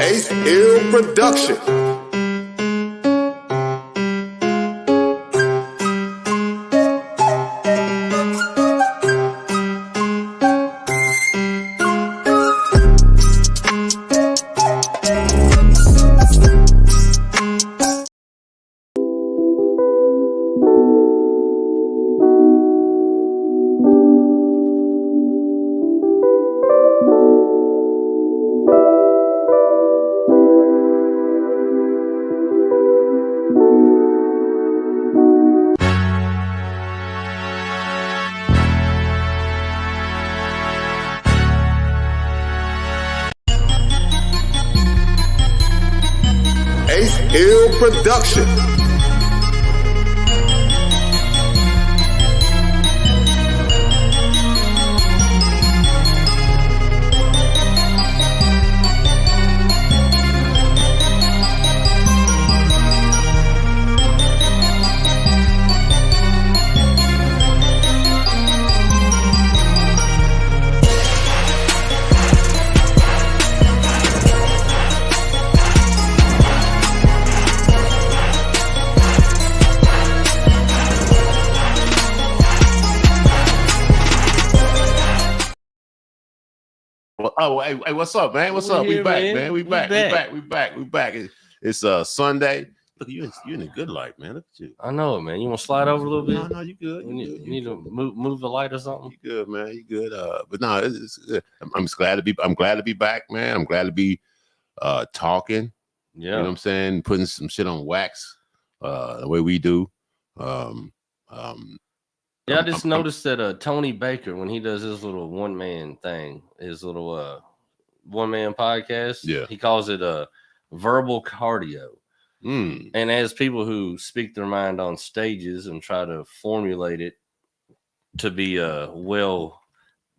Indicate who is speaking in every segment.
Speaker 1: Ace Ill Production. Ace Ill Production.
Speaker 2: Well, hey, what's up, man? What's up? We back, man. We back. It's Sunday. Look, you in a good light, man. Look at you.
Speaker 3: I know it, man. You want to slide over a little bit?
Speaker 2: No, you good.
Speaker 3: You need to move the light or something.
Speaker 2: You good, man. You good. But no, it's good. I'm just glad to be. I'm glad to be back, man. I'm glad to be talking.
Speaker 3: Yeah,
Speaker 2: you know what I'm saying. Putting some shit on wax, the way we do.
Speaker 3: Yeah, I just noticed that Tony Baker, when he does his little one-man thing, his little one-man podcast, he calls it verbal cardio. And as people who speak their mind on stages and try to formulate it to be well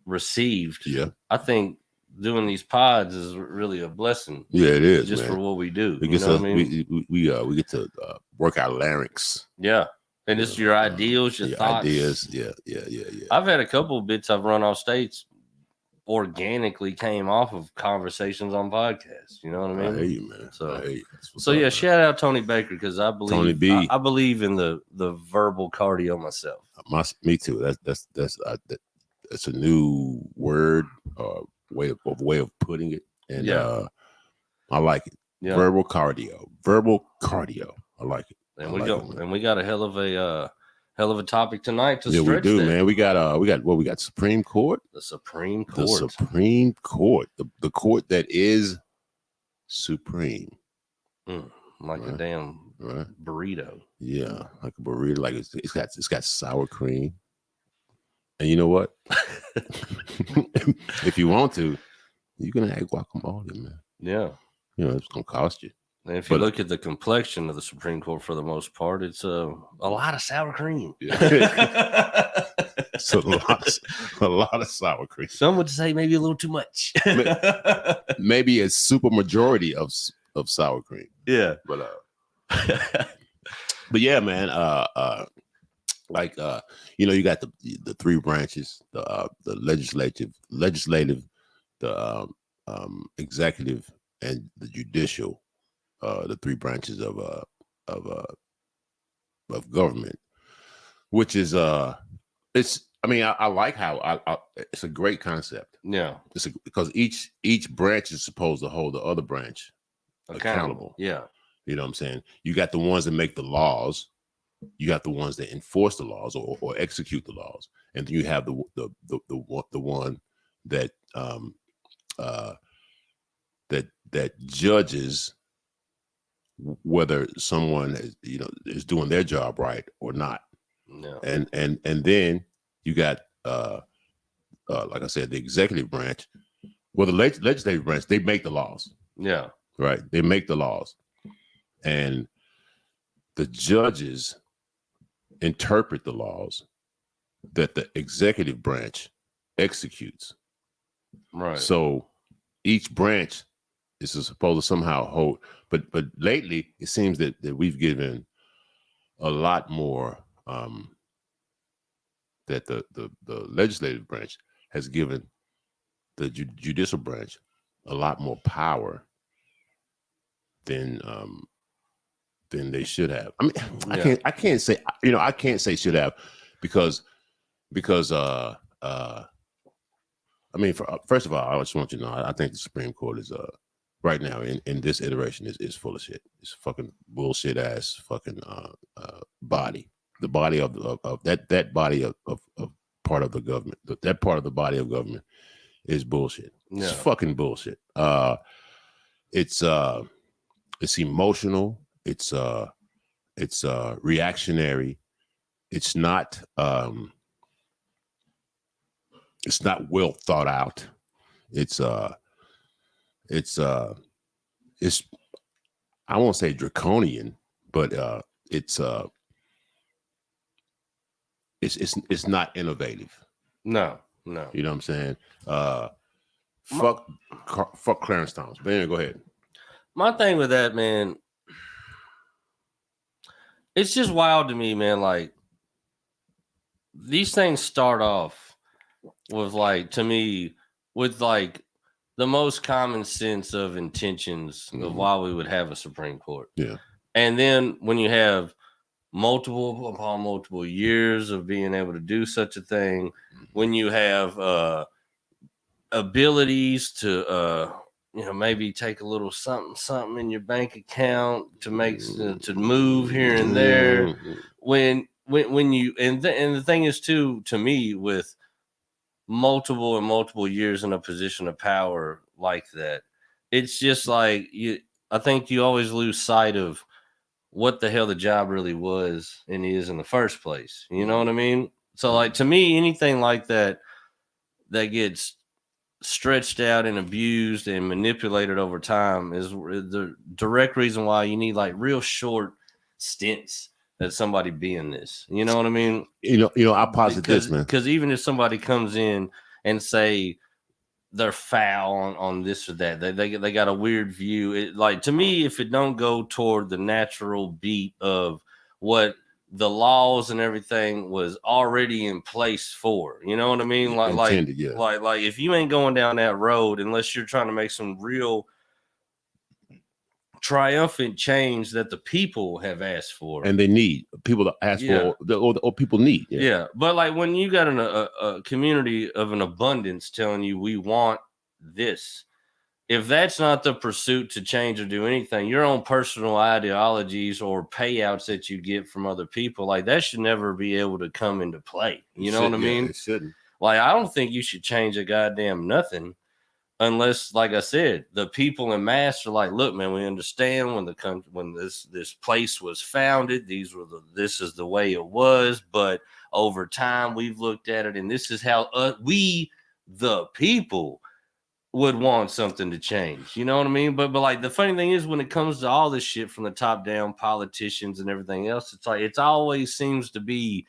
Speaker 3: received, I think doing these pods is really a blessing.
Speaker 2: Yeah, it is
Speaker 3: just
Speaker 2: man.
Speaker 3: For what we do.
Speaker 2: We get we get to work our larynx.
Speaker 3: Yeah. And it's your ideals, your thoughts.
Speaker 2: Ideas. Yeah.
Speaker 3: I've had a couple of bits I've run off stage organically came off of conversations on podcasts. You know what I mean?
Speaker 2: I hear you, man.
Speaker 3: So yeah, shout out Tony Baker because I believe
Speaker 2: Tony B.
Speaker 3: I believe in the verbal cardio myself.
Speaker 2: Me too. That's a new word, way of putting it, and I like it.
Speaker 3: Yeah.
Speaker 2: Verbal cardio. I like it.
Speaker 3: And we got a hell of a topic tonight to
Speaker 2: stretch.
Speaker 3: We do,
Speaker 2: that. Man. We got Supreme Court.
Speaker 3: The Supreme Court.
Speaker 2: The Supreme Court. The court that is supreme.
Speaker 3: Like a damn burrito.
Speaker 2: Yeah, like a burrito. Like it's got sour cream. And you know what? If you want to, you can add guacamole, man.
Speaker 3: Yeah.
Speaker 2: You know, it's gonna cost you.
Speaker 3: And if you look at the complexion of the Supreme Court, for the most part, it's a lot of sour cream.
Speaker 2: Yeah. It's a lot of sour cream.
Speaker 3: Some would say maybe a little too much.
Speaker 2: Maybe a super majority of sour cream.
Speaker 3: Yeah,
Speaker 2: but yeah, man. You got the three branches: the legislative, the executive, and the judicial. The three branches of government, which is I like how it's a great concept.
Speaker 3: Yeah,
Speaker 2: because each branch is supposed to hold the other branch accountable.
Speaker 3: Yeah,
Speaker 2: you know what I'm saying. You got the ones that make the laws, you got the ones that enforce the laws or execute the laws, and then you have the one that that judges whether someone is doing their job right or not.
Speaker 3: No.
Speaker 2: And then you got like I said, the executive branch. Well, the legislative branch, they make the laws.
Speaker 3: Yeah.
Speaker 2: Right. They make the laws. And the judges interpret the laws that the executive branch executes.
Speaker 3: Right.
Speaker 2: So each branch is supposed to somehow hold, but lately it seems that we've given a lot more, that the legislative branch has given the judicial branch a lot more power than they should have. I mean, I can't say, I can't say should have because I mean, first of all, I just want you to know, I think the Supreme Court is right now in this iteration is full of shit. It's fucking bullshit ass fucking body. The body of that body of part of the government. That part of the body of government is bullshit. Yeah. It's fucking bullshit. It's emotional. It's reactionary. It's not well thought out. It's I won't say draconian, but it's not innovative.
Speaker 3: No.
Speaker 2: You know what I'm saying? Fuck Clarence Thomas. But anyway, go ahead.
Speaker 3: My thing with that, man, it's just wild to me, man. Like, these things start off with, like, to me, with like the most common sense of intentions of why we would have a Supreme Court.
Speaker 2: Yeah.
Speaker 3: And then when you have multiple upon multiple years of being able to do such a thing, when you have abilities to maybe take a little something in your bank account to make to move here and there, when you and the thing is too, to me, with multiple years in a position of power like that, it's just like I think you always lose sight of what the hell the job really was and is in the first place. You know what I mean? So, like, to me, anything like that gets stretched out and abused and manipulated over time is the direct reason why you need, like, real short stints that somebody be in this. You know what I mean?
Speaker 2: I posit this, man.
Speaker 3: Because even if somebody comes in and say they're foul on this or that, they got a weird view. It, like, to me, if it don't go toward the natural beat of what the laws and everything was already in place for, you know what I mean? Like if you ain't going down that road, unless you're trying to make some real triumphant change that the people have asked for,
Speaker 2: and they need people to ask for, or people need.
Speaker 3: Yeah, but like when you got a community of an abundance telling you we want this, if that's not the pursuit to change or do anything, your own personal ideologies or payouts that you get from other people, like, that should never be able to come into play. You know what I mean?
Speaker 2: It shouldn't.
Speaker 3: Like, I don't think you should change a goddamn nothing unless, like I said, the people in mass are like, look, man, we understand when this place was founded, this is the way it was, but over time we've looked at it, and this is how we, the people, would want something to change. You know what I mean? But like, the funny thing is, when it comes to all this shit from the top down, politicians and everything else, it's like it always seems to be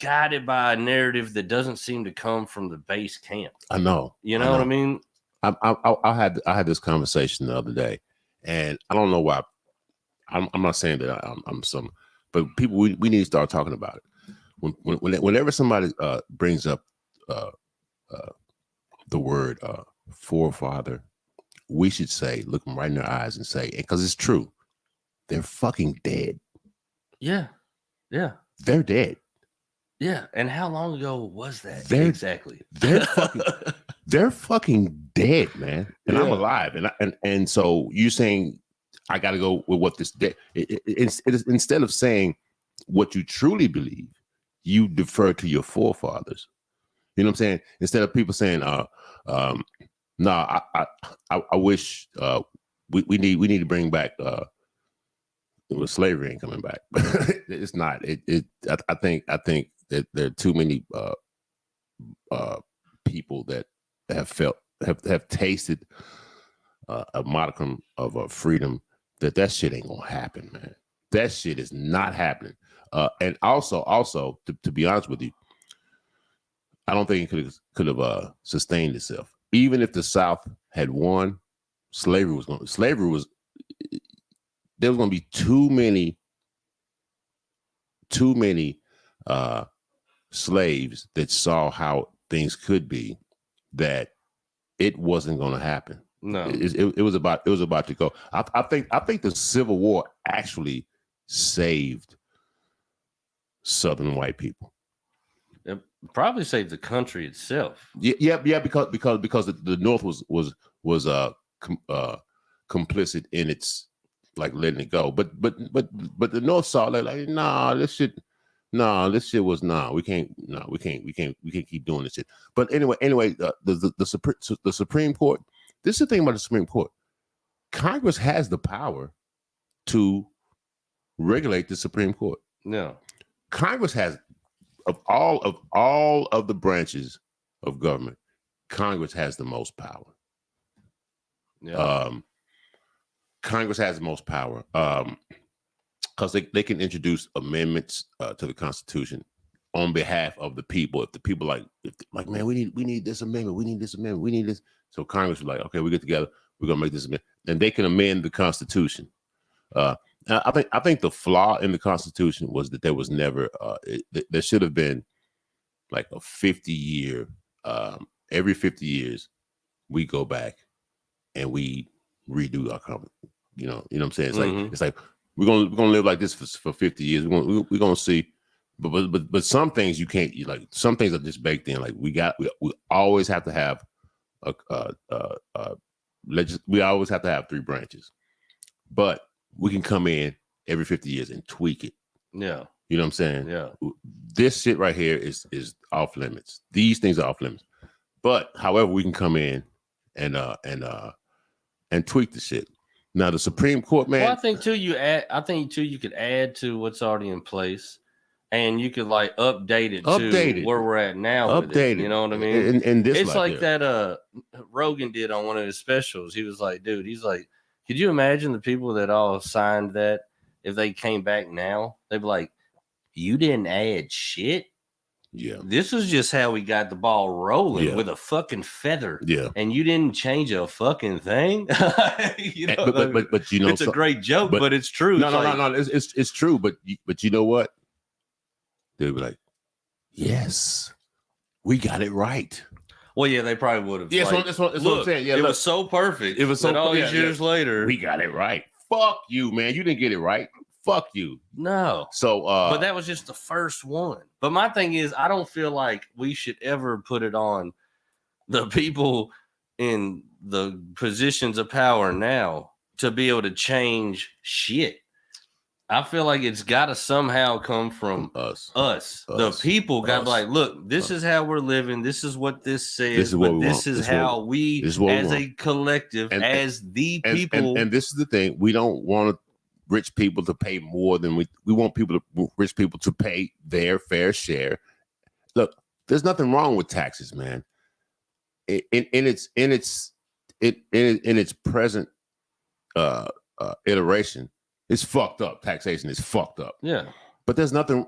Speaker 3: guided by a narrative that doesn't seem to come from the base camp.
Speaker 2: I know.
Speaker 3: You know what I mean?
Speaker 2: I had this conversation the other day, and I don't know why. I'm not saying that I'm some, but people, we need to start talking about it. Whenever somebody brings up the word forefather, we should say, look them right in their eyes and say, because it's true, they're fucking dead.
Speaker 3: Yeah.
Speaker 2: They're dead.
Speaker 3: Yeah, and how long ago was that? Exactly.
Speaker 2: They're fucking dead, man. And I'm alive, and so you're saying I got to go with what this dead. Instead of saying what you truly believe, you defer to your forefathers. You know what I'm saying? Instead of people saying, I wish we need to bring back slavery ain't coming back. It's not. I think that there are too many people that have tasted a modicum of freedom that shit ain't gonna happen, man. That shit is not happening. And also to be honest with you, I don't think it could have sustained itself. Even if the South had won, there was going to be too many slaves that saw how things could be, that it wasn't going to happen.
Speaker 3: No,
Speaker 2: it was about to go. I think the Civil War actually saved Southern white people.
Speaker 3: it probably saved the country itself.
Speaker 2: Yeah, because the North was complicit in its like letting it go, but the North saw like this shit was we can't keep doing this shit. But anyway, the Supreme Court. This is the thing about the Supreme Court. Congress has the power to regulate the Supreme Court.
Speaker 3: Yeah,
Speaker 2: Congress has of all of the branches of government, Congress has the most power.
Speaker 3: Yeah.
Speaker 2: Congress has the most power because they can introduce amendments to the Constitution on behalf of the people. If the people like man, we need this amendment, we need this amendment, we need this. So Congress is like, okay, we get together, we're gonna make this amendment, and they can amend the Constitution. I think the flaw in the Constitution was that there was never there should have been like a 50-year. Every 50 years, we go back and we redo our comment. You know what I'm saying? It's like we're gonna live like this for 50 years. We're gonna see, but some things you can't. Some things are just baked in. Like we always have to have we always have to have 3 branches, but we can come in every 50 years and tweak it.
Speaker 3: Yeah,
Speaker 2: you know what I'm saying?
Speaker 3: Yeah,
Speaker 2: this shit right here is off limits. These things are off limits, but however, we can come in and tweak the shit. Now the Supreme Court, man.
Speaker 3: Well, I think you could add to what's already in place, and you could like update it to where we're at now.
Speaker 2: Update it.
Speaker 3: You know what I mean?
Speaker 2: And this
Speaker 3: it's like that Rogan did on one of his specials. He was like, dude, he's like, could you imagine the people that all signed that if they came back now? They'd be like, you didn't add shit.
Speaker 2: Yeah.
Speaker 3: This is just how we got the ball rolling with a fucking feather.
Speaker 2: Yeah.
Speaker 3: And you didn't change a fucking thing.
Speaker 2: But you know,
Speaker 3: it's a great joke, but it's true.
Speaker 2: No. It's true. But you know what? They'd be like, yes, we got it right.
Speaker 3: Well, yeah, they probably would have.
Speaker 2: Yeah, that's what I'm saying. Yeah,
Speaker 3: it was so perfect.
Speaker 2: It was so
Speaker 3: all these years later.
Speaker 2: We got it right. Fuck you, man. You didn't get it right. Fuck you.
Speaker 3: No.
Speaker 2: So
Speaker 3: but that was just the first one. But my thing is, I don't feel like we should ever put it on the people in the positions of power now to be able to change shit. I feel like it's got to somehow come from us. The people got to be like, look, this is how we're living. This is what this says. This is how we as a collective, as the people.
Speaker 2: And this is the thing. We don't want rich people to pay more than we want rich people to pay their fair share. Look, there's nothing wrong with taxes, man. In its present iteration, it's fucked up. Taxation is fucked up.
Speaker 3: Yeah.
Speaker 2: But there's nothing.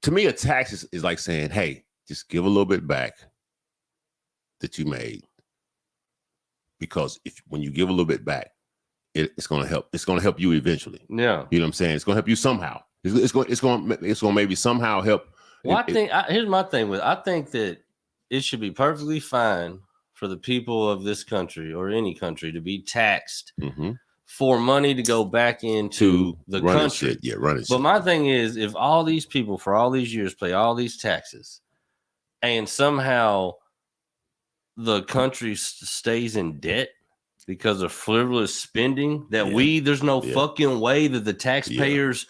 Speaker 2: To me, a tax is like saying, hey, just give a little bit back that you made. Because when you give a little bit back, it's going to help. It's going to help you eventually.
Speaker 3: Yeah.
Speaker 2: You know what I'm saying? It's going to help you somehow. It's going to maybe somehow help.
Speaker 3: Well, here's my thing with. I think that it should be perfectly fine for the people of this country or any country to be taxed for money to go back into the country.
Speaker 2: Shit. Yeah, running.
Speaker 3: But my thing is, if all these people for all these years pay all these taxes, and somehow the country stays in debt because of frivolous spending there's no fucking way that the taxpayers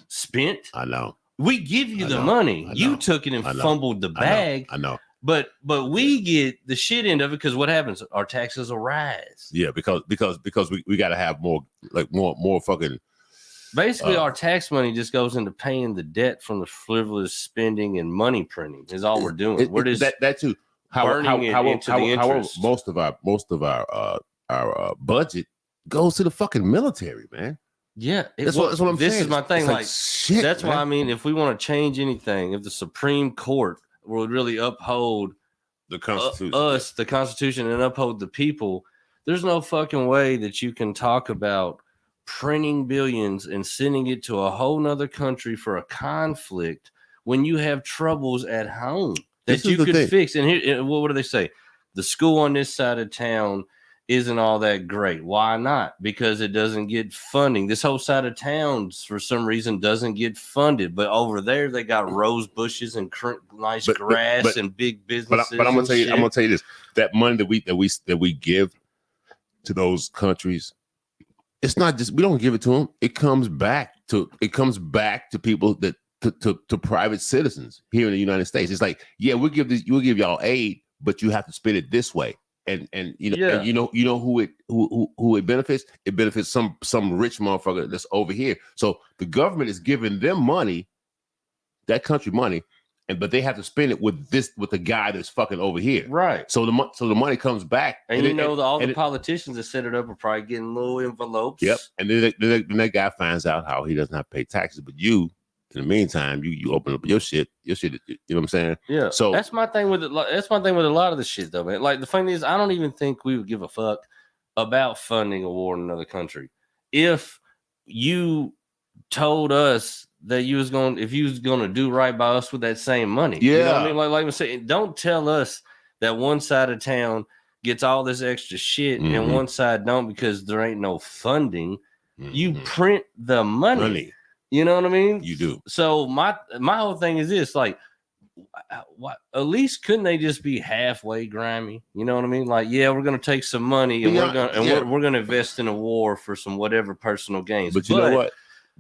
Speaker 3: spent.
Speaker 2: I know.
Speaker 3: We give you the money. You took it and fumbled the bag.
Speaker 2: I know.
Speaker 3: But we get the shit end of it because what happens? Our taxes will rise.
Speaker 2: Yeah, because we got to have more fucking.
Speaker 3: Basically, our tax money just goes into paying the debt from the frivolous spending and money printing. Is all we're doing. We're just
Speaker 2: that too.
Speaker 3: Burning it into the interest.
Speaker 2: Most of our budget goes to the fucking military, man.
Speaker 3: Yeah,
Speaker 2: that's what I'm saying.
Speaker 3: This is my thing.
Speaker 2: Like shit,
Speaker 3: that's
Speaker 2: man.
Speaker 3: why I mean, if we want to change anything, if the Supreme Court would really uphold
Speaker 2: the Constitution,
Speaker 3: the Constitution, and uphold the people, there's no fucking way that you can talk about printing billions and sending it to a whole nother country for a conflict when you have troubles at home that you could fix. And here, what do they say? The school on this side of town isn't all that great. Why not? Because it doesn't get funding. This whole side of town, for some reason, doesn't get funded. But over there, they got rose bushes and nice grass and big businesses.
Speaker 2: But I'm gonna tell you, this: that money that we give to those countries, it's not just, we don't give it to them. It comes back to people that to private citizens here in the United States. It's like, yeah, we'll give y'all aid, but you have to spend it this way. And you know who it benefits? It benefits some rich motherfucker that's over here. So the government is giving them money, that country money, but they have to spend it with the guy that's fucking over here.
Speaker 3: Right.
Speaker 2: So the money comes back,
Speaker 3: and all the politicians that set it up are probably getting little envelopes.
Speaker 2: Yep. And then that guy finds out how he doesn't have to pay taxes, but you, in the meantime, you open up your shit, you know what I'm saying?
Speaker 3: Yeah. So that's my thing with it. That's my thing with a lot of the shit, though, man. Like, the thing is, I don't even think we would give a fuck about funding a war in another country if you told us that if you was gonna do right by us with that same money.
Speaker 2: Yeah.
Speaker 3: You know what I mean? Like I'm saying, don't tell us that one side of town gets all this extra shit and one side don't because there ain't no funding. You print the money. You know what I mean?
Speaker 2: You do.
Speaker 3: So my whole thing is this: like, what? At least couldn't they just be halfway grimy? You know what I mean? Like, yeah, we're gonna take some money and we're gonna invest in a war for some whatever personal gains.
Speaker 2: But you know what?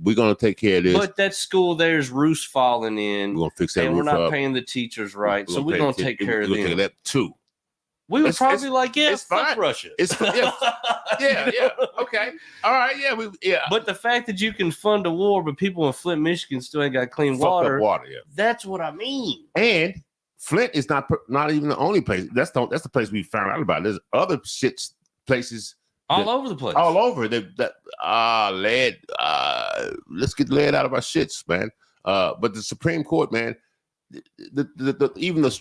Speaker 2: We're gonna take care of this.
Speaker 3: But that school there's roofs falling in.
Speaker 2: We're gonna fix that.
Speaker 3: And
Speaker 2: roof
Speaker 3: we're not
Speaker 2: up.
Speaker 3: paying the teachers right, so we're gonna take care of them.
Speaker 2: Take that too.
Speaker 3: We would probably it's fuck fine. Russia.
Speaker 2: It's yeah. Okay. All right. Yeah.
Speaker 3: But the fact that you can fund a war, but people in Flint, Michigan still ain't got clean
Speaker 2: water.
Speaker 3: Yeah. That's what I mean.
Speaker 2: And Flint is not even the only place. That's the place we found out about. There's other places
Speaker 3: all over the place.
Speaker 2: All over. Lead. Let's get lead out of our shits, man. But the Supreme Court, man. Because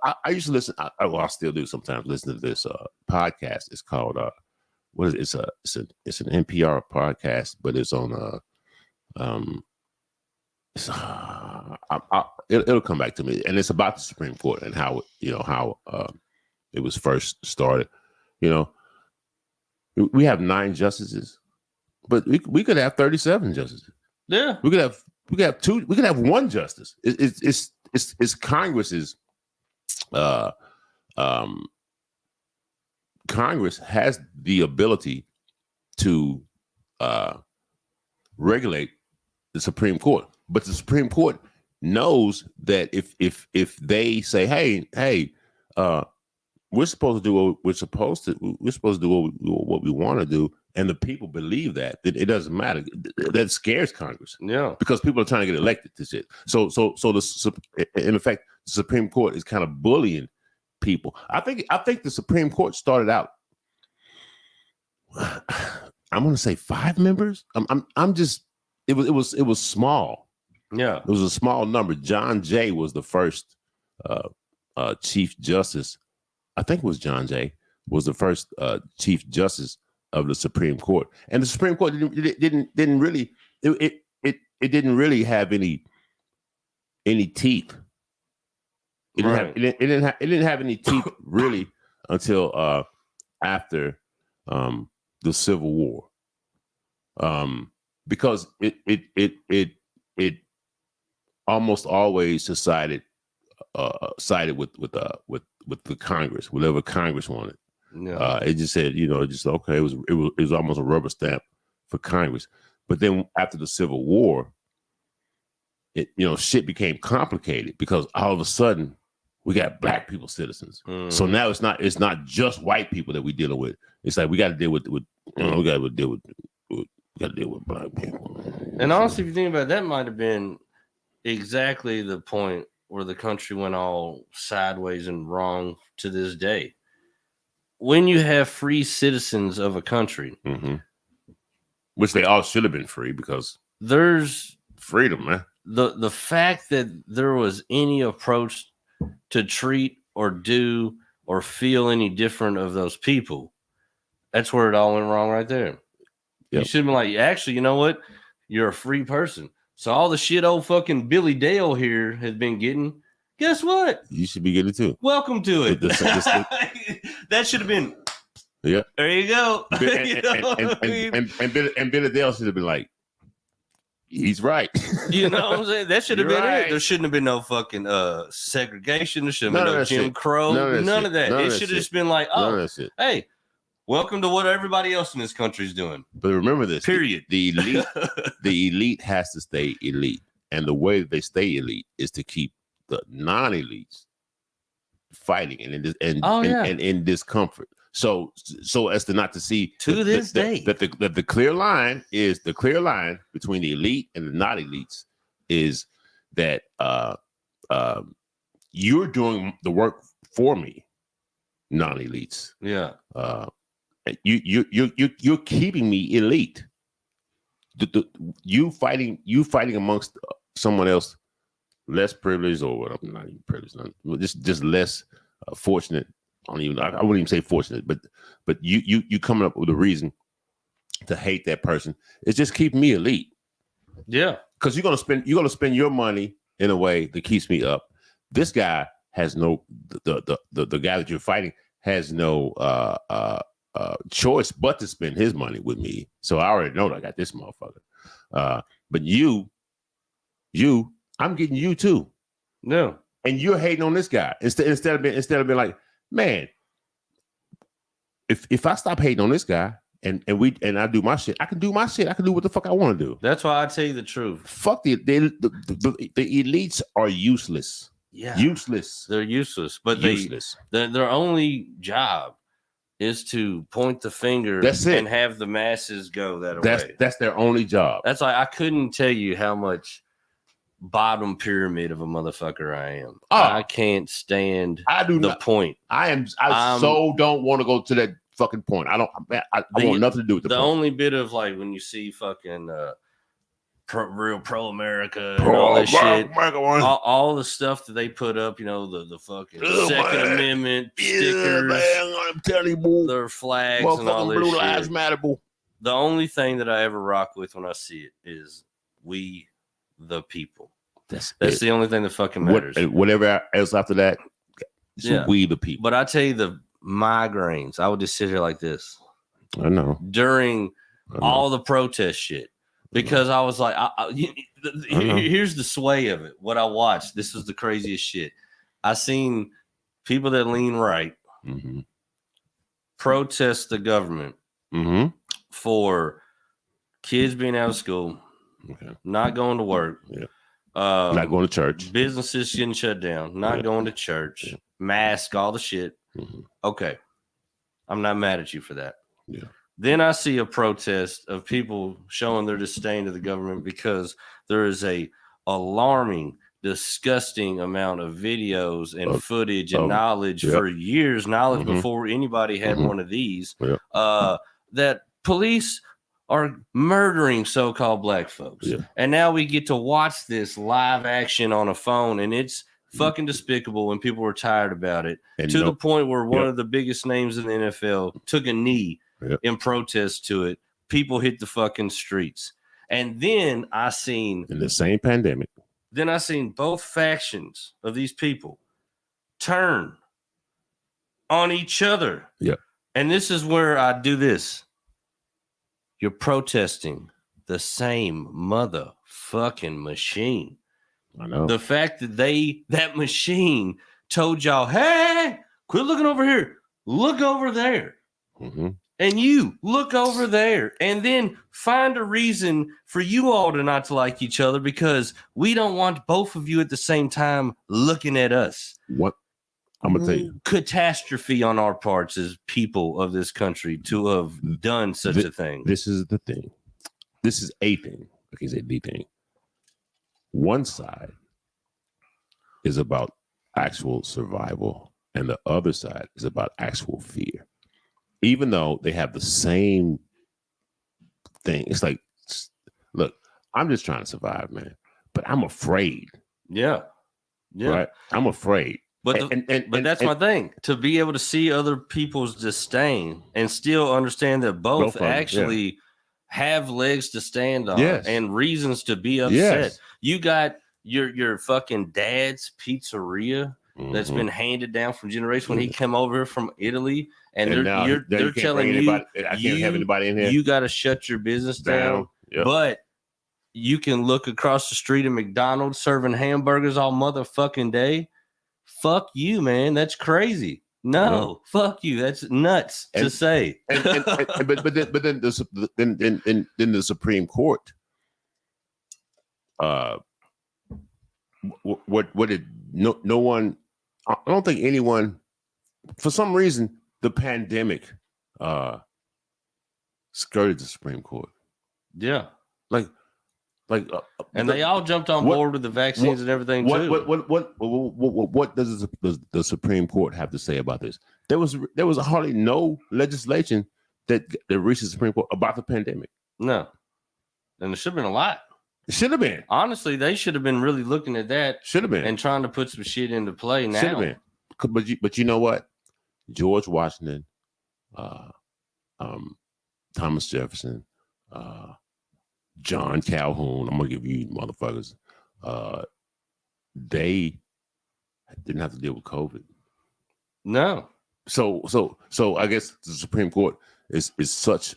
Speaker 2: I used to listen. I still do sometimes. Listen to this podcast. It's called what is it? It's an NPR podcast, but it's on it'll come back to me, and it's about the Supreme Court and how it was first started. You know, we have 9 justices, but we could have 37 justices.
Speaker 3: Yeah,
Speaker 2: we could have 2. We could have 1 justice. It's Congress's. Congress has the ability to regulate the Supreme Court, but the Supreme Court knows that if they say, hey, we're supposed to do what we're supposed to do what we want to do, and the people believe that, it doesn't matter. That scares Congress.
Speaker 3: Yeah, because
Speaker 2: people are trying to get elected to shit. So in effect, the Supreme Court is kind of bullying people. I think the Supreme Court started out. I'm going to say 5 members. I'm just. It was small.
Speaker 3: Yeah,
Speaker 2: it was a small number. John Jay was the first Chief Justice. I think it was John Jay was the first Chief Justice of the Supreme Court, and the Supreme Court didn't really have any teeth. It didn't have any teeth really until after the Civil War, because it almost always sided with the Congress, whatever Congress wanted.
Speaker 3: Yeah.
Speaker 2: It just said, okay. It was almost a rubber stamp for Congress. But then after the Civil War, shit became complicated because all of a sudden we got black people citizens. So now it's not just white people that we're dealing with. It's like we got to deal with black people.
Speaker 3: And honestly, if you think about it, that might have been exactly the point where the country went all sideways and wrong to this day. When you have free citizens of a country,
Speaker 2: which they all should have been free because
Speaker 3: there's
Speaker 2: freedom, man.
Speaker 3: The fact that there was any approach to treat or do or feel any different of those people, that's where it all went wrong right there. Yep. You should have been like, actually, you know what? You're a free person. So all the shit old fucking Billy Dale here has been getting, guess what?
Speaker 2: You should be getting it too.
Speaker 3: Welcome to it. That should have been
Speaker 2: Yeah.
Speaker 3: There you go.
Speaker 2: And Billy Dale should have been like, he's right.
Speaker 3: You know what I'm saying? That should have been
Speaker 2: right.
Speaker 3: it. There shouldn't have been no fucking segregation. There shouldn't have been no Jim Crow. None of that. It should have just been like, oh, hey, welcome to what everybody else in this country is doing.
Speaker 2: But remember this.
Speaker 3: Period.
Speaker 2: The elite has to stay elite. And the way that they stay elite is to keep the non-elites fighting and in discomfort. So as to not to see
Speaker 3: to this day
Speaker 2: that the clear line between the elite and the not elites is that you're doing the work for me, non-elites.
Speaker 3: Yeah.
Speaker 2: You're keeping me elite. You fighting amongst someone else less privileged, or what? I'm not even privileged, just less fortunate. I wouldn't even say fortunate, but you coming up with a reason to hate that person. It's just keeping me elite.
Speaker 3: Yeah,
Speaker 2: because you're gonna spend your money in a way that keeps me up. This guy has no the guy that you're fighting has no choice but to spend his money with me. So I already know that I got this motherfucker. But you, I'm getting you too.
Speaker 3: No,
Speaker 2: and you're hating on this guy instead of being like, man, if I stop hating on this guy and I do my shit, I can do my shit. I can do what the fuck I want to do.
Speaker 3: That's why I tell you the truth.
Speaker 2: Fuck the elites are useless.
Speaker 3: Yeah,
Speaker 2: useless.
Speaker 3: They're useless. But
Speaker 2: useless.
Speaker 3: Their only job is to point the finger and have the masses go that way. That's
Speaker 2: their only job.
Speaker 3: That's like I couldn't tell you how much bottom pyramid of a motherfucker I am. I can't stand the point.
Speaker 2: I so don't want to go to that fucking point. I want nothing to do with the point.
Speaker 3: Only bit of like when you see fucking real pro-America and all that shit, all the stuff that they put up, you know, the fucking Second Amendment stickers,
Speaker 2: man, I'm telling you, boy,
Speaker 3: their flags and all this
Speaker 2: Blue
Speaker 3: shit.
Speaker 2: Lives Matter, boy.
Speaker 3: The only thing that I ever rock with when I see it is we the people. That's the only thing that fucking matters.
Speaker 2: Whatever else after that, we the people.
Speaker 3: But I tell you, the migraines, I would just sit here like this.
Speaker 2: I know.
Speaker 3: During all the protest shit. Because I was like, here's the sway of it. What I watched, this was the craziest shit. I seen people that lean right protest the government for kids being out of school, not going to work,
Speaker 2: not going to church,
Speaker 3: businesses getting shut down, not going to church, mask, all the shit. Okay, I'm not mad at you for that.
Speaker 2: Yeah.
Speaker 3: Then I see a protest of people showing their disdain to the government because there is a alarming, disgusting amount of videos and footage and knowledge for years, before anybody had one of these, that police are murdering so-called black folks. Yeah. And now we get to watch this live action on a phone, and it's fucking despicable, and people were tired about it, and to the point where one of the biggest names in the NFL took a knee in protest to it. People hit the fucking streets. And then I seen
Speaker 2: in the same pandemic.
Speaker 3: Then I seen both factions of these people turn on each other.
Speaker 2: Yeah.
Speaker 3: And this is where I do this. You're protesting the same motherfucking machine.
Speaker 2: I know.
Speaker 3: The fact that that machine told y'all, hey, quit looking over here. Look over there. And you look over there, and then find a reason for you all to not to like each other because we don't want both of you at the same time looking at us.
Speaker 2: What I'm gonna tell you,
Speaker 3: catastrophe on our parts as people of this country to have done such a thing.
Speaker 2: This is the thing. This is a thing. Okay, say the thing. One side is about actual survival, and the other side is about actual fear. Even though they have the same thing, it's like, look, I'm just trying to survive, man. But I'm afraid.
Speaker 3: Yeah.
Speaker 2: Right? I'm afraid.
Speaker 3: But that's my thing. To be able to see other people's disdain and still understand that both actually have legs to stand on and reasons to be upset. You got your fucking dad's pizzeria that's been handed down from generation when he came over here from Italy, and
Speaker 2: they're telling you, I can't have anybody in here.
Speaker 3: You got to shut your business down.
Speaker 2: Yep.
Speaker 3: But you can look across the street at McDonald's serving hamburgers all motherfucking day. Fuck you, man. That's crazy. No, fuck you. That's nuts to say.
Speaker 2: But then the Supreme Court. What did no one? I don't think anyone. For some reason, the pandemic skirted the Supreme Court.
Speaker 3: Yeah,
Speaker 2: and
Speaker 3: they all jumped on board with the vaccines and everything too.
Speaker 2: What does the Supreme Court have to say about this? There was hardly no legislation that reached the Supreme Court about the pandemic.
Speaker 3: No, and there should have been a lot.
Speaker 2: It should have been.
Speaker 3: Honestly, they should have been really looking at that.
Speaker 2: Should have been.
Speaker 3: And trying to put some shit into play now.
Speaker 2: Should have been. But you know what? George Washington, Thomas Jefferson, John Calhoun, I'm gonna give you motherfuckers. They didn't have to deal with COVID.
Speaker 3: No.
Speaker 2: So I guess the Supreme Court is such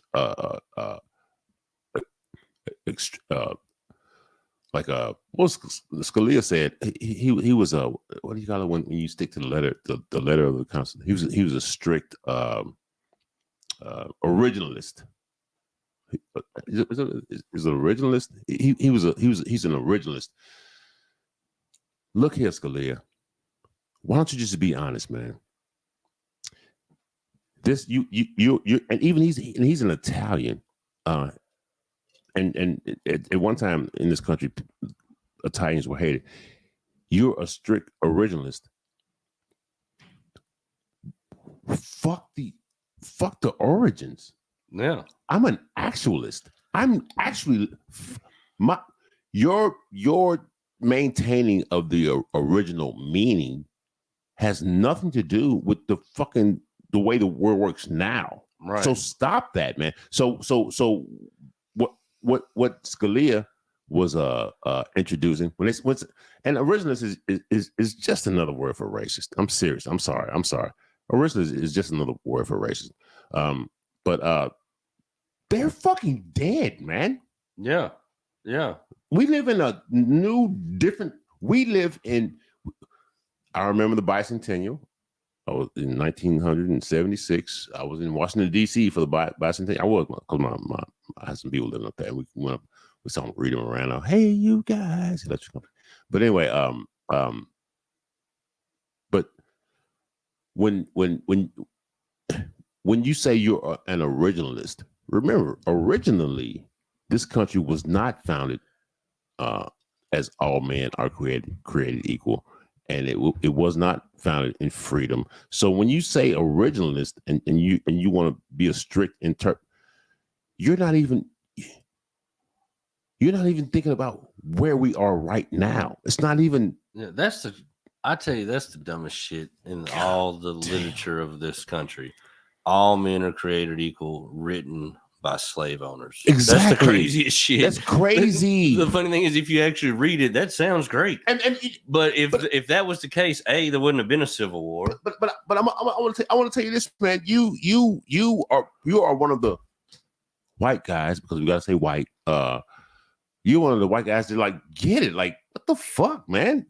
Speaker 2: like what Scalia said. He was a what do you call it when you stick to the letter the letter of the Constitution? He was a strict originalist. Is an originalist? He's an originalist. Look here, Scalia. Why don't you just be honest, man? This you and even he's an Italian. And at one time in this country, Italians were hated. You're a strict originalist. Fuck the origins.
Speaker 3: Yeah,
Speaker 2: I'm an actualist. I'm actually your maintaining of the original meaning has nothing to do with the way the world works now.
Speaker 3: Right.
Speaker 2: So stop that, man. So what Scalia was introducing and originalist is just another word for racist. I'm serious. I'm sorry. Originalist is just another word for racist. But they're fucking dead, man.
Speaker 3: Yeah. Yeah.
Speaker 2: We live in a I remember the bicentennial. I was in 1976. I was in Washington, D.C. for the bicentennial. I was, because I had some people living up there. We went up, we saw them reading around. Hey, you guys. But anyway, but when you say you're an originalist, remember, originally, this country was not founded as all men are created equal. And it was not founded in freedom. So when you say originalist and you want to be a strict interpreter, you're not even thinking about where we are right now. It's not even.
Speaker 3: Yeah, I tell you, that's the dumbest shit in all the literature of this country. All men are created equal, written by slave owners.
Speaker 2: Exactly.
Speaker 3: That's the craziest shit.
Speaker 2: That's crazy.
Speaker 3: The funny thing is, if you actually read it, that sounds great. But if that was the case, there wouldn't have been a civil war.
Speaker 2: But I want to tell you this, man. You are one of the white guys, because we gotta say white. You're one of the white guys that like get it. Like, what the fuck, man?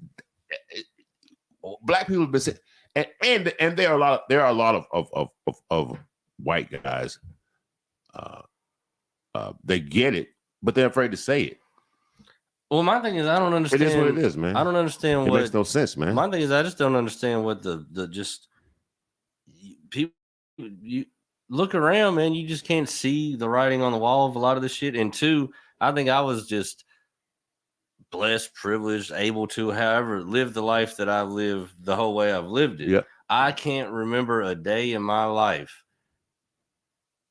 Speaker 2: Black people have been saying, and there are a lot of white guys. They get it, but they're afraid to say it.
Speaker 3: Well, my thing is, I don't understand.
Speaker 2: It is what it is, man.
Speaker 3: I don't understand
Speaker 2: it makes no sense, man.
Speaker 3: My thing is, I just don't understand what the just people. You look around, man. You just can't see the writing on the wall of a lot of this shit. And two, I think I was just blessed, privileged, able to, however, live the life that I've lived the whole way I've lived it.
Speaker 2: Yeah.
Speaker 3: I can't remember a day in my life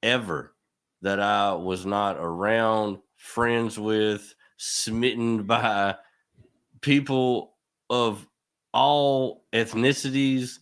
Speaker 3: ever that I was not around, friends with, smitten by people of all ethnicities,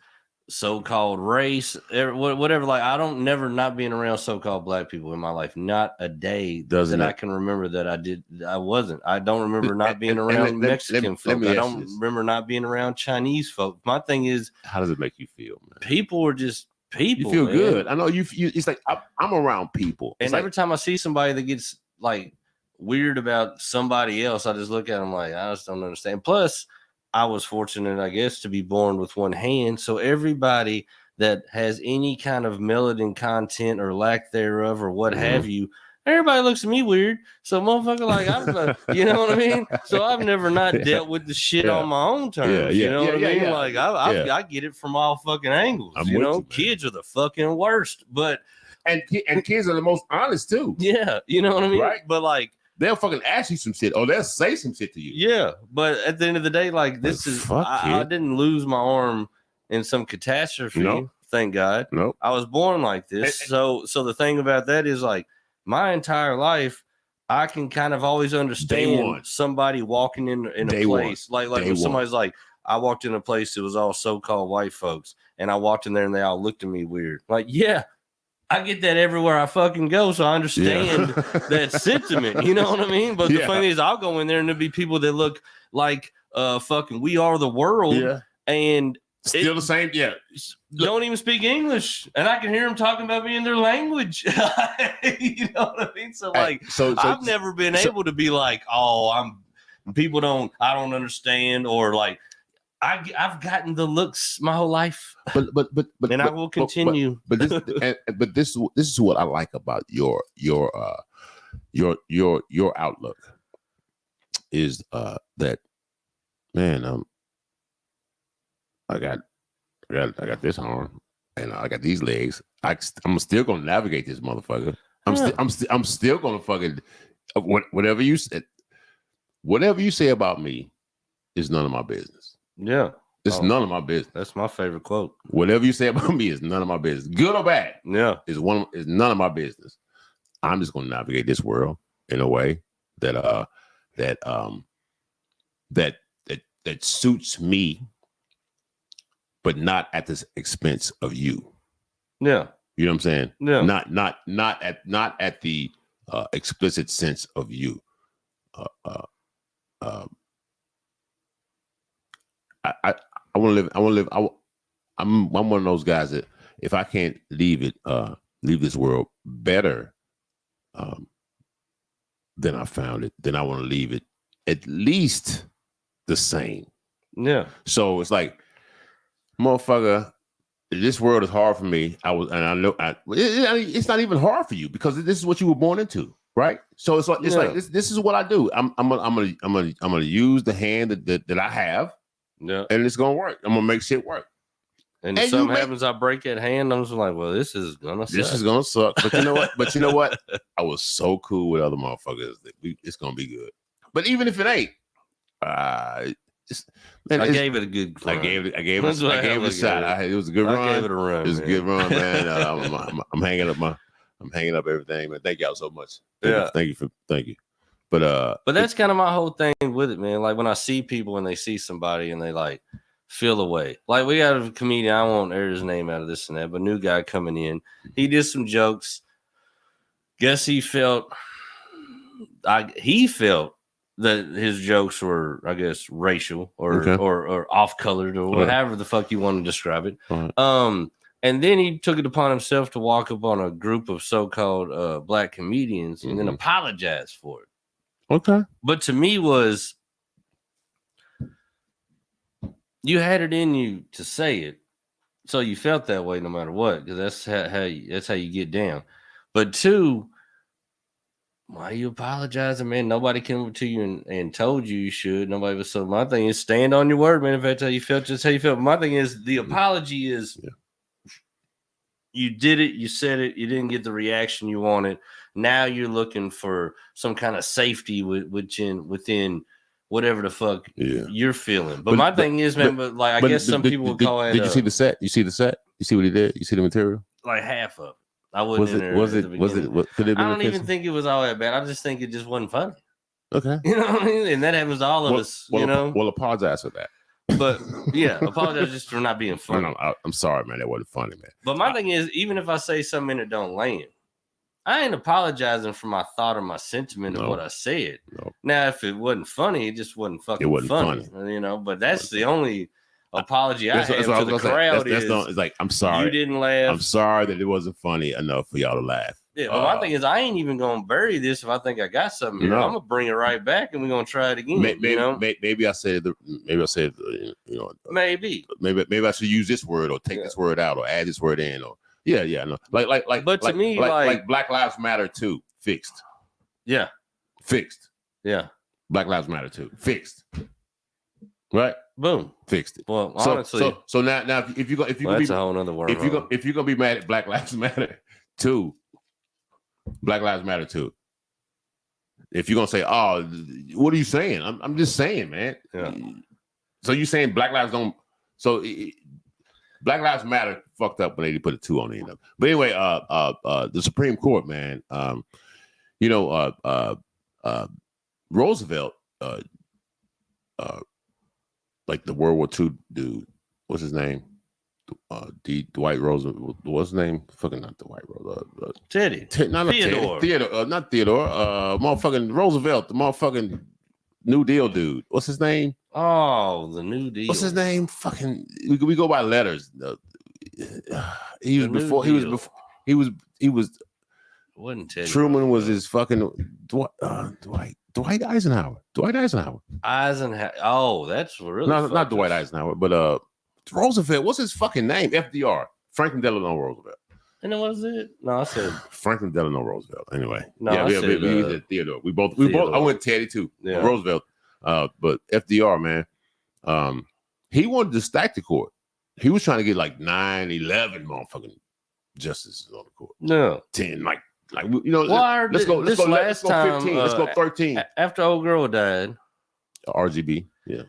Speaker 3: so-called race, whatever. Like I don't never not being around so-called black people in my life. Not a day I can remember that I did. I wasn't. I don't remember not being around Mexican folk. I don't remember not being around Chinese folk. My thing is,
Speaker 2: how does it make you feel, man?
Speaker 3: People are just people.
Speaker 2: You feel good. I know you. It's like I'm around people,
Speaker 3: and every time I see somebody that gets like weird about somebody else, I just look at them like I just don't understand. Plus, I was fortunate, I guess, to be born with one hand. So everybody that has any kind of melanin content or lack thereof or what have you, everybody looks at me weird. So motherfucker, like I'm, you know what I mean? So I've never not dealt with the shit on my own terms. You know what I mean? Like I get it from all fucking angles. Kids are the fucking worst, but
Speaker 2: and kids are the most honest too.
Speaker 3: Yeah, you know what I mean?
Speaker 2: Right?
Speaker 3: But like.
Speaker 2: They'll fucking ask you some shit, or they'll say some shit to you.
Speaker 3: Yeah, but at the end of the day, like this is, I didn't lose my arm in some catastrophe. No. Thank God.
Speaker 2: No,
Speaker 3: I was born like this. So the thing about that is, like, my entire life, I can kind of always understand somebody walking in a place, like when somebody's like, I walked in a place that was all so-called white folks, and I walked in there and they all looked at me weird. Like, yeah. I get that everywhere I fucking go, so I understand that sentiment. You know what I mean? But the thing is, I'll go in there and there'll be people that look like fucking We Are the World, and
Speaker 2: still the same. Yeah,
Speaker 3: don't even speak English, and I can hear them talking about me in their language. You know what I mean? So like, I've never been able to be like, oh, I don't understand, or like. I've gotten the looks my whole life,
Speaker 2: but
Speaker 3: and I will continue.
Speaker 2: But this is what I like about your outlook is that, man, I got this arm and I got these legs. I'm still gonna navigate this motherfucker. I'm still gonna fucking whatever you say about me is none of my business.
Speaker 3: Yeah.
Speaker 2: It's none of my business.
Speaker 3: That's my favorite quote.
Speaker 2: Whatever you say about me is none of my business. Good or bad.
Speaker 3: Yeah.
Speaker 2: Is none of my business. I'm just gonna navigate this world in a way that suits me, but not at the expense of you.
Speaker 3: Yeah.
Speaker 2: You know what I'm saying?
Speaker 3: Yeah.
Speaker 2: Not at the explicit sense of you. I want to live. I'm one of those guys that if I can't leave this world better than I found it, then I want to leave it at least the same.
Speaker 3: Yeah.
Speaker 2: So it's like, motherfucker, this world is hard for me. I know it's not even hard for you because this is what you were born into. Right. So it's like this is what I do. I'm gonna use the hand that I have.
Speaker 3: Yeah,
Speaker 2: and it's gonna work. I'm gonna make shit work.
Speaker 3: And if something happens, I break that hand. I'm just like, well, this is gonna
Speaker 2: suck. But you know what? I was so cool with other motherfuckers that it's gonna be good. But even if it ain't, I
Speaker 3: gave it a good run.
Speaker 2: I gave it a shot. It was a good run.
Speaker 3: I gave it a run.
Speaker 2: It was a good run, man. I'm hanging up everything, man. Thank y'all so much. Thank you. But
Speaker 3: that's kind of my whole thing with it, man. Like when I see people and they see somebody and they like feel away. Like we got a comedian, I won't air his name out of this and that, but new guy coming in. He did some jokes. Guess he felt that his jokes were, I guess, racial or off-colored or whatever the fuck you want to describe it. And then he took it upon himself to walk up on a group of so-called black comedians and then apologize for it.
Speaker 2: Okay.
Speaker 3: But to me was, you had it in you to say it. So you felt that way no matter what, because that's how you get down. But two, why are you apologizing, man? Nobody came up to you and told you should. Nobody was. So my thing is stand on your word, man. If that's how you felt, just how you felt. But my thing is the apology is you did it, you said it, you didn't get the reaction you wanted. Now you're looking for some kind of safety within whatever the fuck you're feeling. But my thing is, man, I guess some people would call it.
Speaker 2: Did you see the set? You see the set? You see what he did? You see the material?
Speaker 3: Like half of it. I wasn't in there. Was it? I don't even think it was all that bad. I just think it just wasn't funny.
Speaker 2: Okay.
Speaker 3: You know what I mean? And that happens to all of us.
Speaker 2: Well, apologize for that.
Speaker 3: But yeah, apologize just for not being funny.
Speaker 2: No, I'm sorry, man. That wasn't funny, man.
Speaker 3: But my thing is, even if I say something and it don't land, I ain't apologizing for my thought or my sentiment of what I said.
Speaker 2: No.
Speaker 3: Now, if it wasn't funny, it just wasn't fucking funny. You know, but that's the only apology I have to the crowd.
Speaker 2: It's like, I'm sorry.
Speaker 3: You didn't laugh.
Speaker 2: I'm sorry that it wasn't funny enough for y'all to laugh.
Speaker 3: Yeah, well, my thing is, I ain't even gonna bury this if I think I got something here. I'm gonna bring it right back, and we're gonna try it again.
Speaker 2: Maybe I said, you know, maybe I should use this word or take this word out or add this word in or no, like.
Speaker 3: But to me, like
Speaker 2: Black Lives Matter too, fixed.
Speaker 3: Yeah,
Speaker 2: fixed.
Speaker 3: Yeah,
Speaker 2: Black Lives Matter too, fixed. Right.
Speaker 3: Boom.
Speaker 2: Fixed it.
Speaker 3: Well, honestly,
Speaker 2: so now if you
Speaker 3: that's a whole nother word.
Speaker 2: If you're gonna be mad at Black Lives Matter too. Black Lives Matter too. If you're gonna say, "Oh, what are you saying?" I'm just saying, man.
Speaker 3: Yeah.
Speaker 2: So you saying Black Lives don't? So Black Lives Matter fucked up when they put a 2 on the end of it. But anyway, the Supreme Court, man. Roosevelt, like the World War II dude. What's his name? Dwight Roosevelt. What's his name? Fucking not Dwight Roosevelt.
Speaker 3: Teddy.
Speaker 2: Theodore. Not Theodore. Motherfucking Roosevelt. The motherfucking New Deal dude. What's his name?
Speaker 3: Oh, the New Deal.
Speaker 2: What's his name? Fucking. We go by letters. He was before. He was.
Speaker 3: Wasn't Teddy.
Speaker 2: Truman was his fucking Dwight Eisenhower. Dwight Eisenhower.
Speaker 3: Oh, that's really
Speaker 2: not Dwight Eisenhower, but Roosevelt. What's his fucking name? FDR. Franklin Delano Roosevelt.
Speaker 3: And then was it? No, I said
Speaker 2: Franklin Delano Roosevelt. Anyway,
Speaker 3: no,
Speaker 2: we said Theodore. We both. I went Teddy too. Yeah. Roosevelt. But FDR, man, he wanted to stack the court. He was trying to get like 9, 11 motherfucking justices on the court.
Speaker 3: No,
Speaker 2: 10, like you know.
Speaker 3: Well, let's go 15.
Speaker 2: Let's go 13.
Speaker 3: After old girl died,
Speaker 2: RGB. Yeah.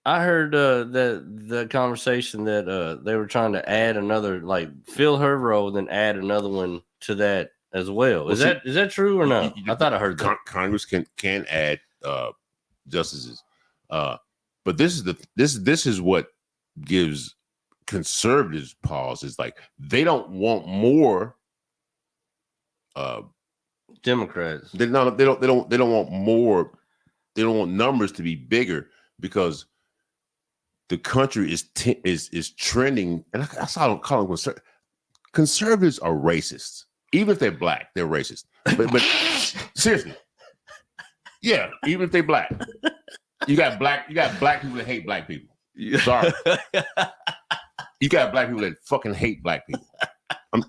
Speaker 3: I heard the conversation that they were trying to add another, like fill her role, then add another one to that as well. Is that true or no? I thought I heard that.
Speaker 2: Congress can add justices, but this is what gives conservatives pause. Is like they don't want more.
Speaker 3: Democrats.
Speaker 2: They don't want more. They don't want numbers to be bigger because the country is trending, and I saw them calling conservatives are racist. Even if they're black, they're racist. But seriously, yeah, even if they're black, you got black people that hate black people. Sorry, you got black people that fucking hate black people.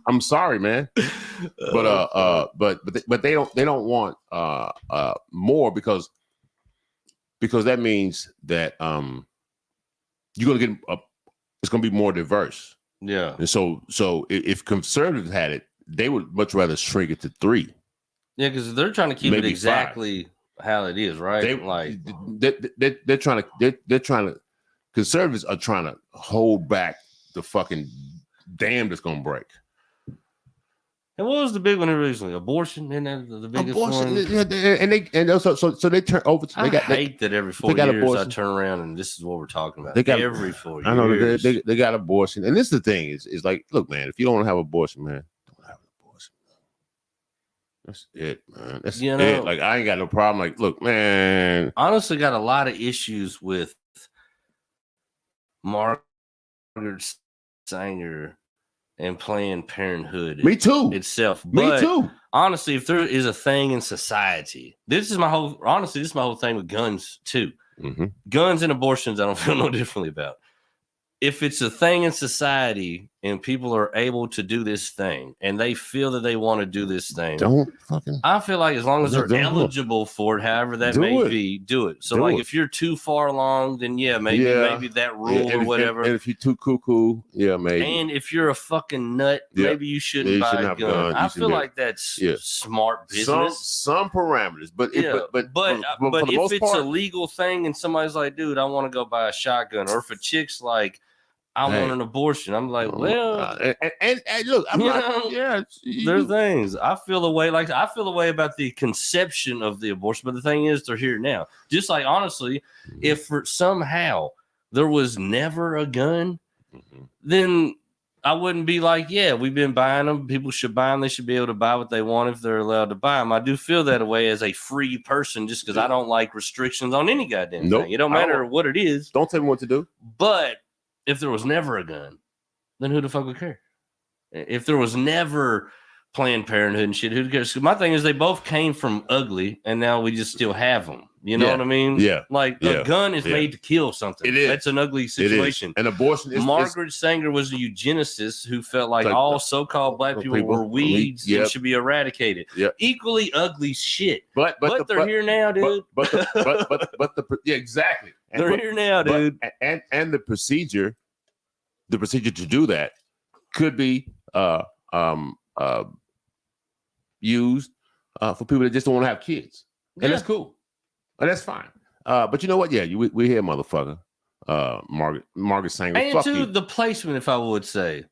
Speaker 2: I'm sorry, man, but they don't want more because that means that you're gonna get it's gonna be more diverse.
Speaker 3: Yeah.
Speaker 2: And so if conservatives had it, they would much rather shrink it to 3.
Speaker 3: Yeah, because they're trying to keep it exactly 5. How it is, right?
Speaker 2: They're trying to conservatives are trying to hold back the fucking dam that's gonna break.
Speaker 3: And what was the big one recently? Abortion, isn't that the biggest one?
Speaker 2: Yeah, they turn over.
Speaker 3: I hate that every 4 years I turn around and this is what we're talking about. Every 4 years.
Speaker 2: I know they got abortion, and this is the thing is like, look, man, if you don't want to have abortion, man, don't have an abortion. That's it, man. That's it. Like I ain't got no problem. Like, look, man.
Speaker 3: Honestly, got a lot of issues with Margaret Sanger and Planned Parenthood.
Speaker 2: Me too.
Speaker 3: Itself.
Speaker 2: Me too.
Speaker 3: Honestly, if there is a thing in society, this is my whole thing with guns too.
Speaker 2: Mm-hmm.
Speaker 3: Guns and abortions, I don't feel no differently about. If it's a thing in society and people are able to do this thing and they feel that they want to do this thing, I feel like as long as they're eligible for it, however that may be, do it. So if you're too far along, then maybe that rule or whatever.
Speaker 2: And if you're too cuckoo, maybe.
Speaker 3: And if you're a fucking nut, maybe you shouldn't buy a gun. I feel like that's smart business.
Speaker 2: Some parameters, but
Speaker 3: if it's a legal thing and somebody's like, dude, I want to go buy a shotgun, or if a chick's like, I want an abortion. I'm like, well,
Speaker 2: and look,
Speaker 3: there's things. I feel a way about the conception of the abortion, but the thing is, they're here now. Just like honestly, if for somehow there was never a gun, then I wouldn't be like, yeah, we've been buying them. People should buy them. They should be able to buy what they want if they're allowed to buy them. I do feel that way as a free person just because I don't like restrictions on any goddamn thing. It don't matter what it is.
Speaker 2: Don't tell me what to do.
Speaker 3: But if there was never a gun, then who the fuck would care? If there was never Planned Parenthood and shit, who cares? My thing is they both came from ugly, and now we just still have them. You know what I mean?
Speaker 2: Yeah.
Speaker 3: Like a gun is made to kill something.
Speaker 2: It is.
Speaker 3: That's an ugly situation.
Speaker 2: And abortion is.
Speaker 3: Margaret Sanger was a eugenicist who felt like all so-called black people were weeds and should be eradicated.
Speaker 2: Yep.
Speaker 3: Equally ugly shit.
Speaker 2: But
Speaker 3: they're here now, dude.
Speaker 2: Exactly.
Speaker 3: They're here now, dude.
Speaker 2: And the procedure to do that could be used for people that just don't want to have kids, and that's cool, and that's fine. But you know what? Yeah, we here, motherfucker. Margaret Sanger.
Speaker 3: And to the placement, if I would say,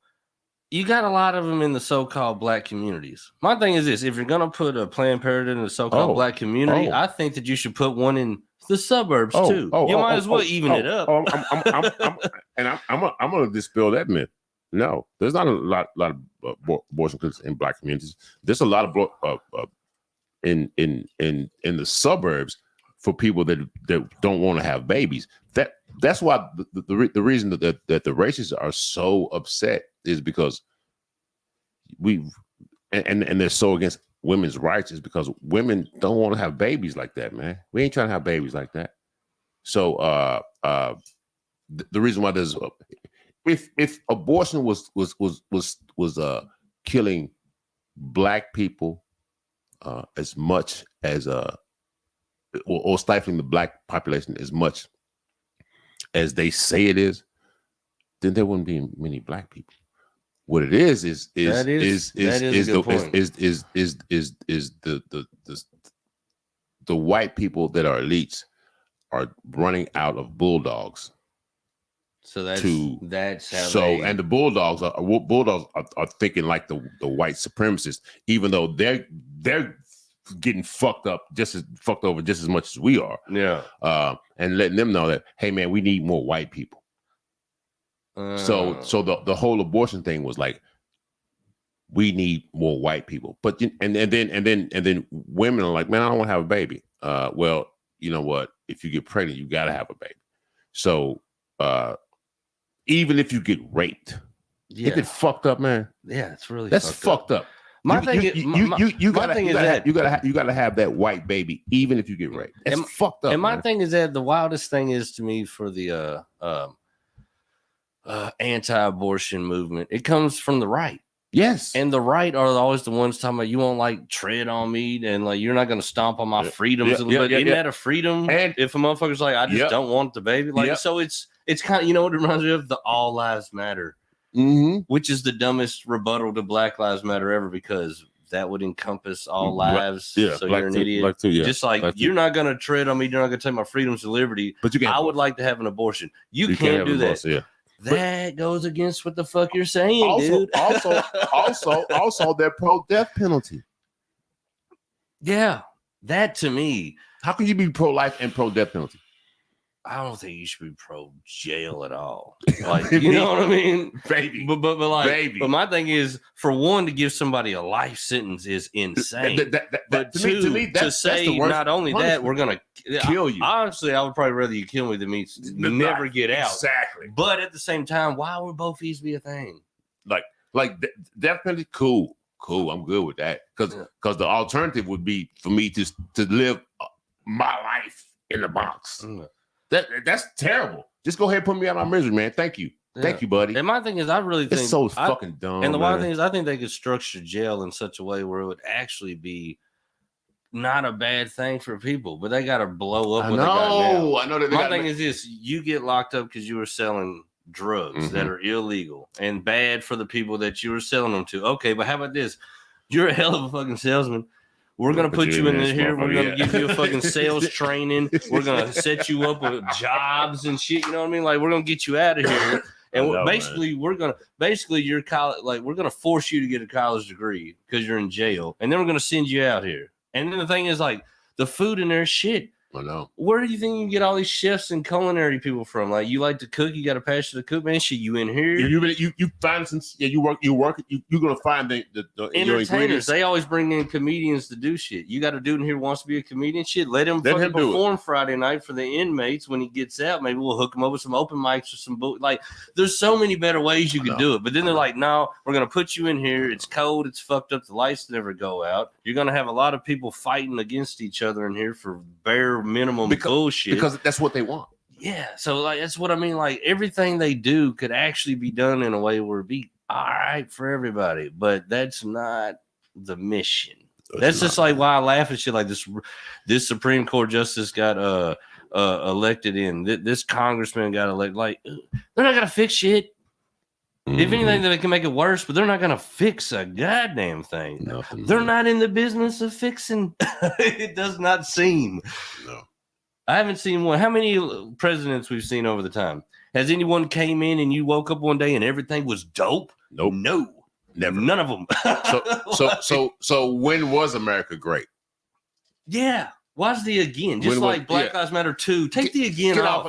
Speaker 3: you got a lot of them in the so-called black communities. My thing is this: if you're gonna put a Planned Parenthood in the so-called black community, I think that you should put one in the suburbs too. You might as well even it up.
Speaker 2: I'm gonna dispel that myth. No, there's not a lot of abortion clinics in black communities. There's a lot of in the suburbs for people that don't want to have babies. That's why the reason that the racists are so upset is because and they're so against women's rights is because women don't want to have babies like that, man. We ain't trying to have babies like that. So the reason why there's if abortion was killing black people as much as or stifling the black population as much as they say it is, then there wouldn't be many black people. What it is the white people that are elites are running out of bulldogs.
Speaker 3: So that's how.
Speaker 2: So and the bulldogs are thinking like the white supremacists, even though they're getting fucked over just as much as we are.
Speaker 3: Yeah.
Speaker 2: And letting them know that, hey man, we need more white people. So the whole abortion thing was like, we need more white people. But and then women are like, man, I don't want to have a baby. Well, you know what? If you get pregnant, you gotta have a baby. So even if you get raped, if it's fucked up, man.
Speaker 3: Yeah, it's really
Speaker 2: fucked up.
Speaker 3: My thing is
Speaker 2: you gotta have that white baby, even if you get raped. It's fucked up.
Speaker 3: And my thing is that the wildest thing is to me for the anti-abortion movement, it comes from the right.
Speaker 2: Yes.
Speaker 3: And the right are always the ones talking about you won't like tread on me and like you're not gonna stomp on my freedoms. Isn't that a freedom? And if a motherfucker's like, I just don't want the baby, like so it's kind of, you know what it reminds me of? The All Lives Matter, which is the dumbest rebuttal to Black Lives Matter ever, because that would encompass all lives. So you're an idiot. Just like you're not gonna tread on me, you're not gonna take my freedoms and liberty. But you can't. I would like to have an abortion. You can't do that. That goes against what the fuck you're saying, dude.
Speaker 2: also, they're pro-death penalty.
Speaker 3: Yeah, that to me.
Speaker 2: How can you be pro-life and pro-death penalty?
Speaker 3: I don't think you should be pro-jail at all. Like, you know what I mean?
Speaker 2: Baby.
Speaker 3: But my thing is, for one, to give somebody a life sentence is insane. But two, to me, to say not only that, we're going to
Speaker 2: kill you.
Speaker 3: Honestly, I would probably rather you kill me than me never get out.
Speaker 2: Exactly.
Speaker 3: But at the same time, why would both these be a thing?
Speaker 2: Like death penalty, cool. I'm good with that. Because the alternative would be for me to live my life in the box. That's terrible. Just go ahead and put me out of my misery, man. Thank you. Thank you, buddy.
Speaker 3: And my thing is, I really think
Speaker 2: it's so fucking dumb.
Speaker 3: And the wild thing is, I think they could structure jail in such a way where it would actually be not a bad thing for people, but they got to blow up. I know that. My thing is this: you get locked up because you were selling drugs that are illegal and bad for the people that you were selling them to. Okay, but how about this? You're a hell of a fucking salesman. We're going to put you in here. We're going to give you a fucking sales training. We're going to set you up with jobs and shit. You know what I mean? Like, we're going to get you out of here. And we're going to force you to get a college degree because you're in jail. And then we're going to send you out here. And then the thing is, like, the food in there is shit.
Speaker 2: I know.
Speaker 3: Where do you think you can get all these chefs and culinary people from? Like, you like to cook, you got a passion to cook, man. Shit, you in here?
Speaker 2: You find some. Yeah, you work. You're gonna find the
Speaker 3: entertainers. They always bring in comedians to do shit. You got a dude in here who wants to be a comedian. Shit, let him fucking perform Friday night for the inmates when he gets out. Maybe we'll hook him up with some open mics or some like. There's so many better ways you can do it. But then they're like, no, we're gonna put you in here. It's cold. It's fucked up. The lights never go out. You're gonna have a lot of people fighting against each other in here for bare minimum bullshit
Speaker 2: because that's what they want.
Speaker 3: Yeah, so like that's what I mean. Like everything they do could actually be done in a way where it'd be all right for everybody, but that's not the mission. That's just like why I laugh at shit like this. This Supreme Court justice got elected in. This congressman got elected. Like they're not gonna fix shit. Mm-hmm. If anything, they can make it worse, but they're not gonna fix a goddamn thing.
Speaker 2: Nothing.
Speaker 3: They're not in the business of fixing. It does not seem.
Speaker 2: No.
Speaker 3: I haven't seen one. How many presidents we've seen over the time? Has anyone came in and you woke up one day and everything was dope?
Speaker 2: Nope.
Speaker 3: No.
Speaker 2: Never.
Speaker 3: None of them.
Speaker 2: So when was America great?
Speaker 3: Yeah. Watch the again. Just like Black Lives Matter 2. Take the again off.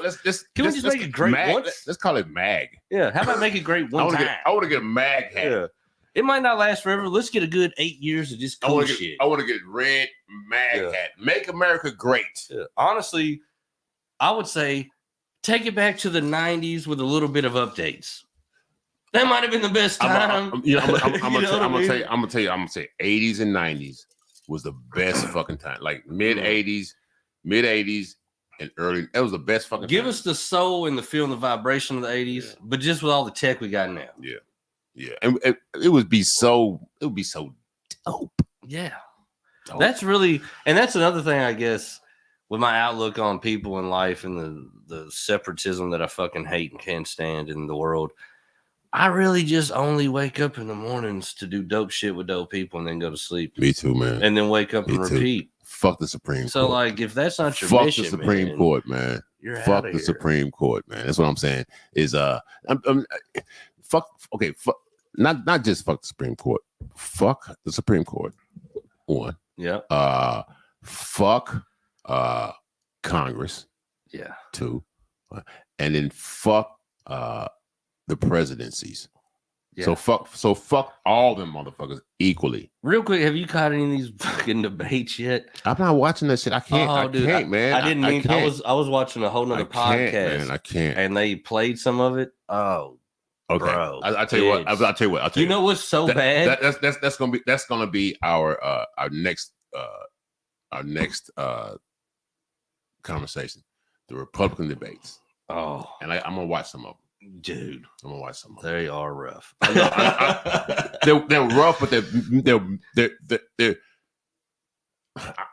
Speaker 3: Can we just make it great once?
Speaker 2: Let's call it MAG.
Speaker 3: Yeah. How about make it great one time?
Speaker 2: I want to get a MAG hat. Yeah.
Speaker 3: It might not last forever. Let's get a good 8 years of just cool shit.
Speaker 2: I want to get red MAG hat. Make America great.
Speaker 3: Yeah. Honestly, I would say take it back to the 90s with a little bit of updates. That might have been the best time.
Speaker 2: I'm gonna tell you, 80s and 90s was the best fucking time. Like mid 80s, and early. That was the best fucking
Speaker 3: Give
Speaker 2: time.
Speaker 3: us the soul and the feel and the vibration of the 80s, but just with all the tech we got now.
Speaker 2: Yeah. Yeah. And it would be so dope.
Speaker 3: Yeah. Dope. That's really, and that's another thing, I guess, with my outlook on people in life and the separatism that I fucking hate and can't stand in the world. I really just only wake up in the mornings to do dope shit with dope people and then go to sleep.
Speaker 2: Me too, man.
Speaker 3: And then wake up and repeat.
Speaker 2: Fuck the Supreme Court.
Speaker 3: So, like, if that's not your mission,
Speaker 2: fuck the Supreme Court, man. Fuck the Supreme Court, man. That's what I'm saying. Is fuck. Okay, fuck. Not just fuck the Supreme Court. Fuck the Supreme Court. One.
Speaker 3: Yeah.
Speaker 2: Fuck. Congress.
Speaker 3: Yeah.
Speaker 2: Two. And then fuck. The presidencies. Yeah. So fuck all them motherfuckers equally.
Speaker 3: Real quick, have you caught any of these fucking debates yet?
Speaker 2: I'm not watching that shit. I can't. I can't, man.
Speaker 3: I didn't mean. I was watching a whole nother podcast.
Speaker 2: Man, I can't.
Speaker 3: And they played some of it. Oh,
Speaker 2: okay.
Speaker 3: Bro,
Speaker 2: I'll tell you what. I'll tell you what.
Speaker 3: You know what's so bad?
Speaker 2: That's gonna be our next conversation. The Republican debates.
Speaker 3: Oh,
Speaker 2: and I'm gonna watch some of them.
Speaker 3: Dude,
Speaker 2: I'm gonna watch some.
Speaker 3: They are rough.
Speaker 2: They're rough, but they're.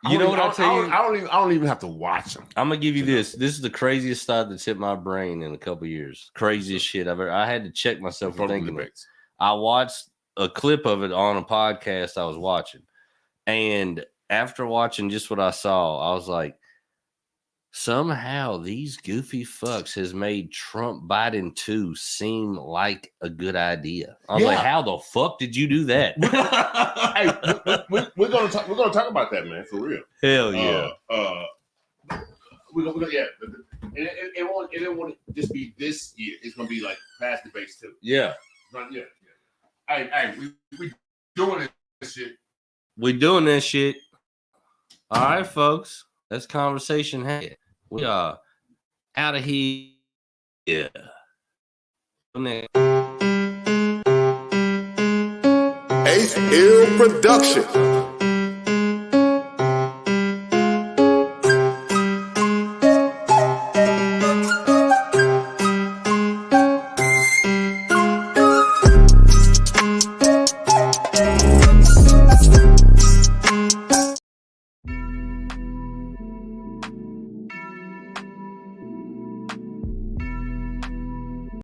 Speaker 3: You know what I'll tell you?
Speaker 2: I don't even have to watch them.
Speaker 3: I'm gonna give you this. This is the craziest thought that's hit my brain in a couple of years. Craziest shit I've ever. I had to check myself for thinking it. I watched a clip of it on a podcast I was watching, and after watching just what I saw, I was like, somehow these goofy fucks has made Trump Biden 2 seem like a good idea. I was like, how the fuck did you do that?
Speaker 2: Hey, we're gonna talk about that, man, for real.
Speaker 3: Hell yeah.
Speaker 2: We're gonna it won't just be this year. It's gonna be like past debates too.
Speaker 3: Yeah.
Speaker 2: Yeah. Hey, we doing this shit.
Speaker 3: We doing this shit. All right, folks. That's conversation had. We are out of here. Yeah.
Speaker 1: Ace Ill Production.